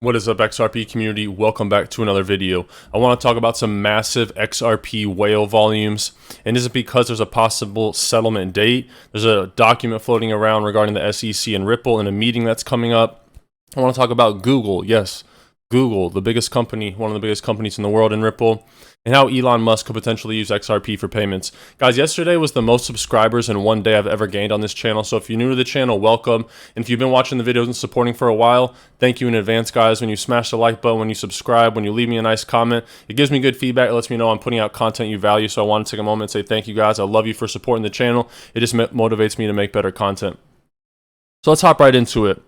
What is up, XRP community? Welcome back to another video. I want to talk about some massive XRP whale volumes, and this is because there's a possible settlement date. There's a document floating around regarding the SEC and Ripple in a meeting that's coming up. I want to talk about Google. Yes, Google, the biggest company, one of the biggest companies in the world, in Ripple, and how Elon Musk could potentially use XRP for payments. Guys, yesterday was the most subscribers in one day I've ever gained on this channel. So if you're new to the channel, welcome. And if you've been watching the videos and supporting for a while, thank you in advance, guys. When you smash the like button, when you subscribe, when you leave me a nice comment, it gives me good feedback. It lets me know I'm putting out content you value. So I want to take a moment and say thank you, guys. I love you for supporting the channel. It just motivates me to make better content. So let's hop right into it.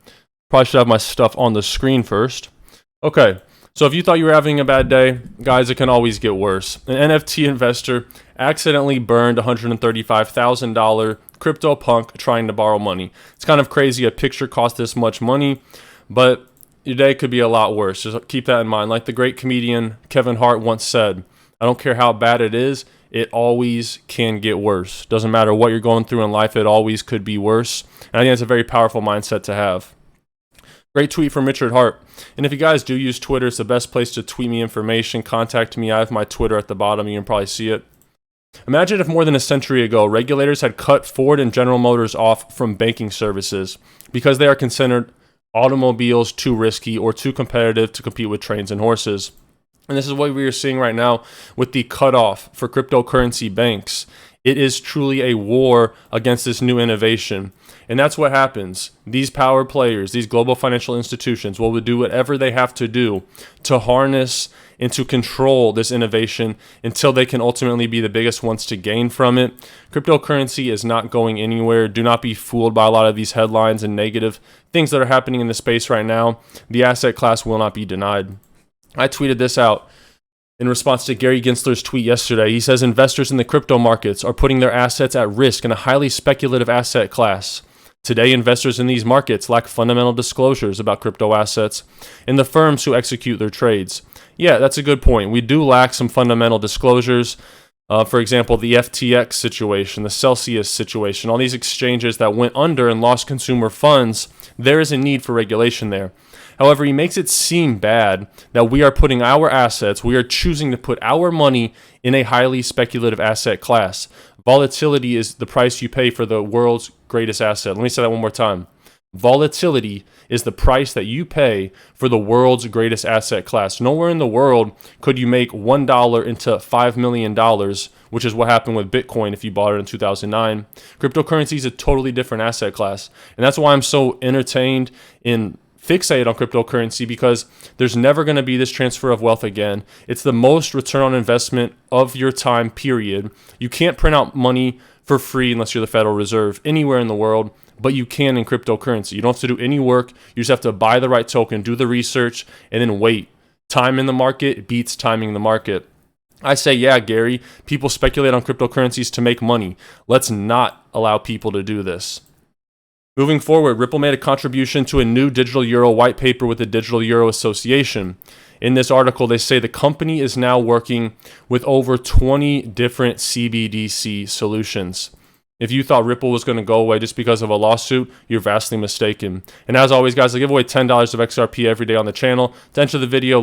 Probably should have my stuff on the screen first. Okay. So if you thought you were having a bad day, guys, it can always get worse. An NFT investor accidentally burned $135,000 CryptoPunk trying to borrow money. It's kind of crazy a picture cost this much money, but your day could be a lot worse. Just keep that in mind. Like the great comedian Kevin Hart once said, I don't care how bad it is, it always can get worse. Doesn't matter what you're going through in life, it always could be worse. And I think it's a very powerful mindset to have. Great tweet from Richard Hart. And if you guys do use Twitter, it's the best place to tweet me information. Contact me. I have my Twitter at the bottom. You can probably see it. Imagine if more than a century ago, regulators had cut Ford and General Motors off from banking services because they are considered automobiles too risky or too competitive to compete with trains and horses. And this is what we are seeing right now with the cutoff for cryptocurrency banks. It is truly a war against this new innovation. And that's what happens. These power players, these global financial institutions will do whatever they have to do to harness and to control this innovation until they can ultimately be the biggest ones to gain from it. Cryptocurrency is not going anywhere. Do not be fooled by a lot of these headlines and negative things that are happening in the space right now. The asset class will not be denied. I tweeted this out in response to Gary Gensler's tweet yesterday. He says investors in the crypto markets are putting their assets at risk in a highly speculative asset class. Today, investors in these markets lack fundamental disclosures about crypto assets and the firms who execute their trades. Yeah, that's a good point. We do lack some fundamental disclosures. For example, the FTX situation, the Celsius situation, all these exchanges that went under and lost consumer funds, there is a need for regulation there. However, he makes it seem bad that we are putting our assets, we are choosing to put our money in a highly speculative asset class. Volatility is the price you pay for the world's greatest asset. Let me say that one more time. Volatility is the price that you pay for the world's greatest asset class. Nowhere in the world could you make $1 into $5 million, which is what happened with Bitcoin if you bought it in 2009. Cryptocurrency is a totally different asset class. And that's why I'm so entertained in fixate on cryptocurrency, because there's never going to be this transfer of wealth again. It's the most return on investment of your time, period. You can't print out money for free unless you're the Federal Reserve anywhere in the world, but you can in cryptocurrency. You don't have to do any work. You just have to buy the right token, do the research, and then wait. Time in the market beats timing the market. I say, yeah, Gary, people speculate on cryptocurrencies to make money. Let's not allow people to do this. Moving forward, Ripple made a contribution to a new digital euro white paper with the Digital Euro Association. In this article, they say the company is now working with over 20 different CBDC solutions. If you thought Ripple was going to go away just because of a lawsuit, you're vastly mistaken. And as always, guys, I give away $10 of XRP every day on the channel. To enter the video,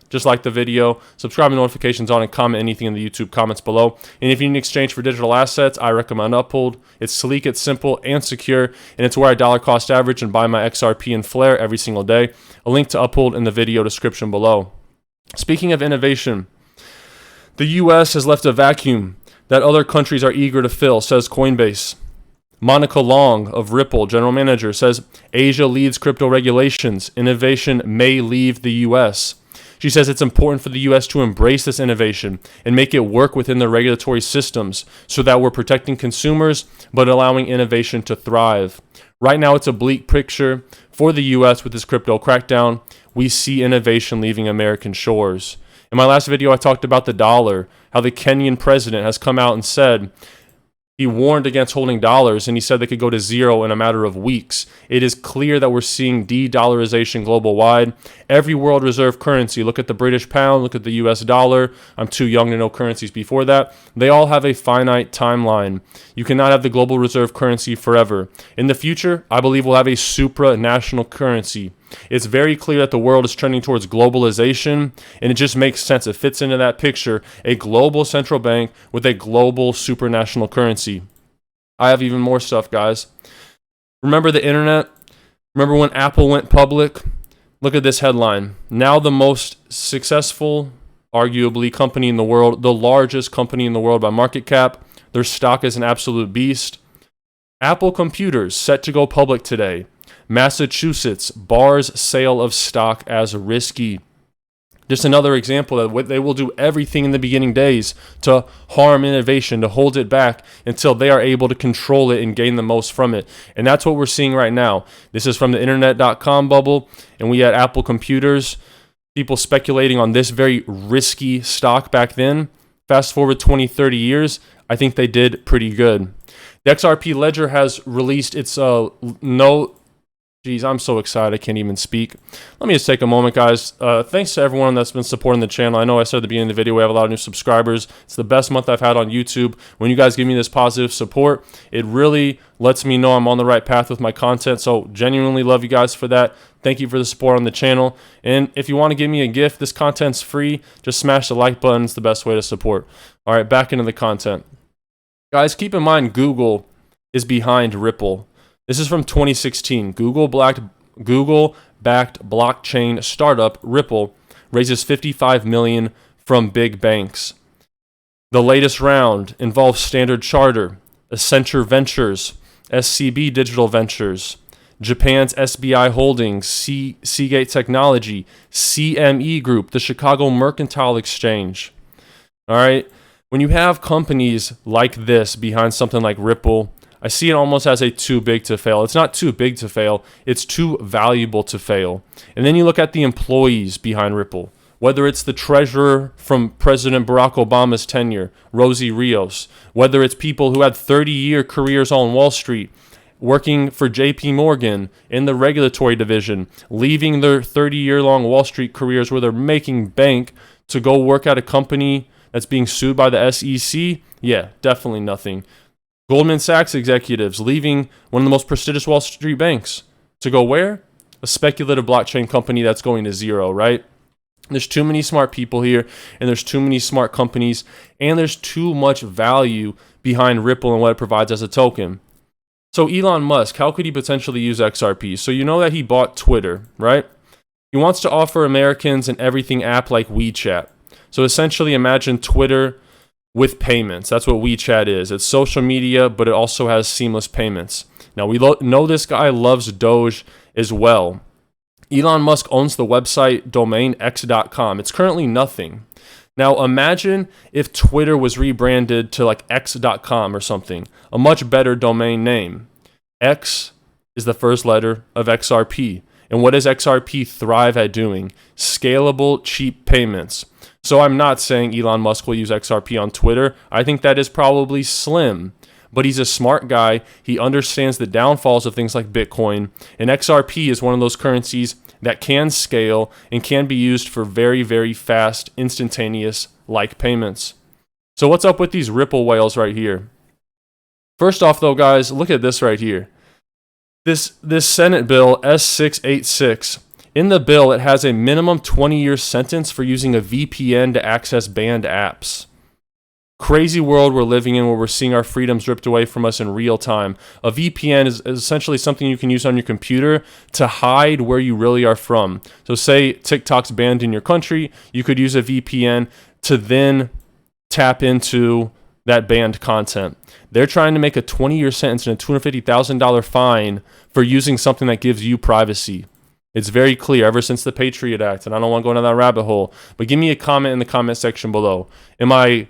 just like the video, subscribe and notifications on, and comment anything in the YouTube comments below. And if you need exchange for digital assets, I recommend Uphold. It's sleek, it's simple, and secure, and it's where I dollar cost average and buy my XRP and Flare every single day. A link to Uphold in the video description below. Speaking of innovation, the US has left a vacuum that other countries are eager to fill, says Coinbase. Monica Long of Ripple, general manager, says Asia leads crypto regulations. Innovation may leave the US. She says it's important for the U.S. to embrace this innovation and make it work within the regulatory systems so that we're protecting consumers but allowing innovation to thrive. Right now, it's a bleak picture for the U.S. with this crypto crackdown. We see innovation leaving American shores. In my last video, I talked about the dollar, how the Kenyan president has come out and said he warned against holding dollars, and he said they could go to zero in a matter of weeks. It is clear that we're seeing de-dollarization global-wide. Every world reserve currency, look at the British pound, look at the US dollar. I'm too young to know currencies before that. They all have a finite timeline. You cannot have the global reserve currency forever. In the future, I believe we'll have a supranational currency. It's very clear that the world is trending towards globalization, and it just makes sense. It fits into that picture. A global central bank with a global supranational currency. I have even more stuff, guys. Remember the internet? Remember when Apple went public? Look at this headline. Now the most successful, arguably, company in the world, the largest company in the world by market cap. Their stock is an absolute beast. Apple Computers set to go public today. Massachusetts bars sale of stock as risky. Just another example that they will do everything in the beginning days to harm innovation, to hold it back until they are able to control it and gain the most from it. And that's what we're seeing right now. This is from the internet.com bubble, and we had Apple Computers, people speculating on this very risky stock back then. Fast forward 20, 30 years, I think they did pretty good. The XRP Ledger has released its Geez, I'm so excited I can't even speak. Let me just take a moment, guys. Thanks to everyone that's been supporting the channel. I know I said at the beginning of the video we have a lot of new subscribers. It's the best month I've had on YouTube. When you guys give me this positive support, it really lets me know I'm on the right path with my content. So genuinely love you guys for that. Thank you for the support on the channel. And if you want to give me a gift, this content's free. Just smash the like button. It's the best way to support. All right, back into the content. Guys, keep in mind Google is behind Ripple. This is from 2016. Google-backed blockchain startup Ripple raises $55 million from big banks. The latest round involves Standard Chartered, Accenture Ventures, SCB Digital Ventures, Japan's SBI Holdings, Seagate Technology, CME Group, the Chicago Mercantile Exchange. All right. When you have companies like this behind something like Ripple, I see it almost as a too big to fail. It's not too big to fail. It's too valuable to fail. And then you look at the employees behind Ripple, whether it's the treasurer from President Barack Obama's tenure, Rosie Rios, whether it's people who had 30-year careers on Wall Street, working for JP Morgan in the regulatory division, leaving their 30-year-long Wall Street careers where they're making bank to go work at a company that's being sued by the SEC. Yeah, definitely nothing. Goldman Sachs executives leaving one of the most prestigious Wall Street banks to go where? A speculative blockchain company that's going to zero, right? There's too many smart people here, and there's too many smart companies, and there's too much value behind Ripple and what it provides as a token. So Elon Musk, how could he potentially use XRP? So you know that he bought Twitter, right? He wants to offer Americans an everything app like WeChat. So essentially imagine Twitter with payments. That's what WeChat is. It's social media, but it also has seamless payments. Now, we know this guy loves Doge as well. Elon Musk owns the website domain x.com. It's currently nothing. Now, imagine if Twitter was rebranded to like x.com or something, a much better domain name. X is the first letter of XRP. And what does XRP thrive at doing? Scalable, cheap payments. So I'm not saying Elon Musk will use XRP on Twitter. I think that is probably slim. But he's a smart guy. He understands the downfalls of things like Bitcoin. And XRP is one of those currencies that can scale and can be used for very, very fast, instantaneous like payments. So what's up with these Ripple whales right here? First off, though, guys, look at this right here. This Senate bill, S686. In the bill, it has a minimum 20-year sentence for using a VPN to access banned apps. Crazy world we're living in where we're seeing our freedoms ripped away from us in real time. A VPN is essentially something you can use on your computer to hide where you really are from. So say TikTok's banned in your country, you could use a VPN to then tap into that banned content. They're trying to make a 20-year sentence and a $250,000 fine for using something that gives you privacy. It's very clear ever since the Patriot Act, and I don't want to go into that rabbit hole, but give me a comment in the comment section below. Am I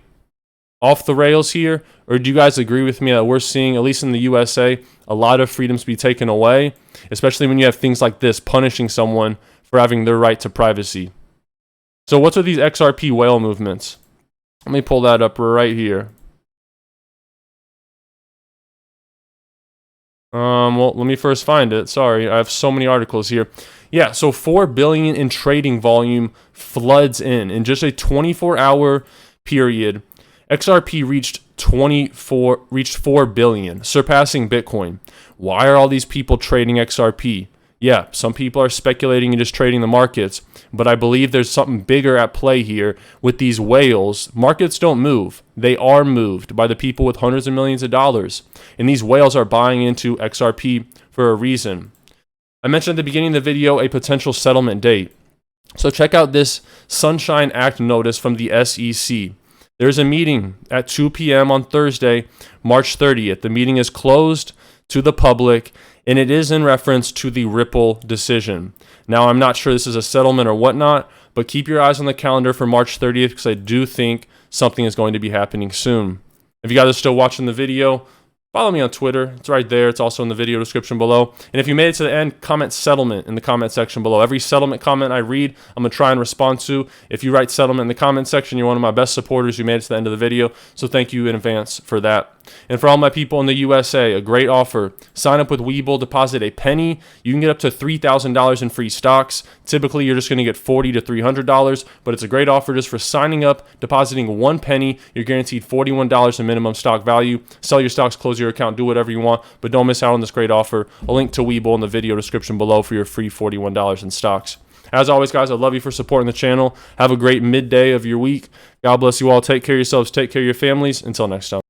off the rails here, or do you guys agree with me that we're seeing, at least in the USA, a lot of freedoms be taken away, especially when you have things like this punishing someone for having their right to privacy? So what's with these XRP whale movements? Let me pull that up right here. Well, let me first find it. Sorry, I have so many articles here. Yeah, so $4 billion in trading volume floods in just a 24-hour period. XRP reached $4 billion, surpassing Bitcoin. Why are all these people trading XRP? Yeah, some people are speculating and just trading the markets, but I believe there's something bigger at play here with these whales. Markets don't move. They are moved by the people with hundreds of millions of dollars. And these whales are buying into XRP for a reason. I mentioned at the beginning of the video a potential settlement date. So check out this Sunshine Act notice from the SEC. There's a meeting at 2 p.m. on Thursday, March 30th. The meeting is closed to the public, and it is in reference to the Ripple decision. Now, I'm not sure this is a settlement or whatnot, but keep your eyes on the calendar for March 30th because I do think something is going to be happening soon. If you guys are still watching the video, follow me on Twitter. It's right there. It's also in the video description below. And if you made it to the end, comment settlement in the comment section below. Every settlement comment I read, I'm going to try and respond to. If you write settlement in the comment section, you're one of my best supporters. You made it to the end of the video. So thank you in advance for that. And for all my people in the USA, a great offer. Sign up with Webull, deposit a penny. You can get up to $3,000 in free stocks. Typically, you're just going to get $40 to $300, but it's a great offer just for signing up, depositing 1 penny. You're guaranteed $41 in minimum stock value. Sell your stocks, close your account, do whatever you want, but don't miss out on this great offer. A link to Webull in the video description below for your free $41 in stocks. As always, guys, I love you for supporting the channel. Have a great midday of your week. God bless you all. Take care of yourselves. Take care of your families. Until next time.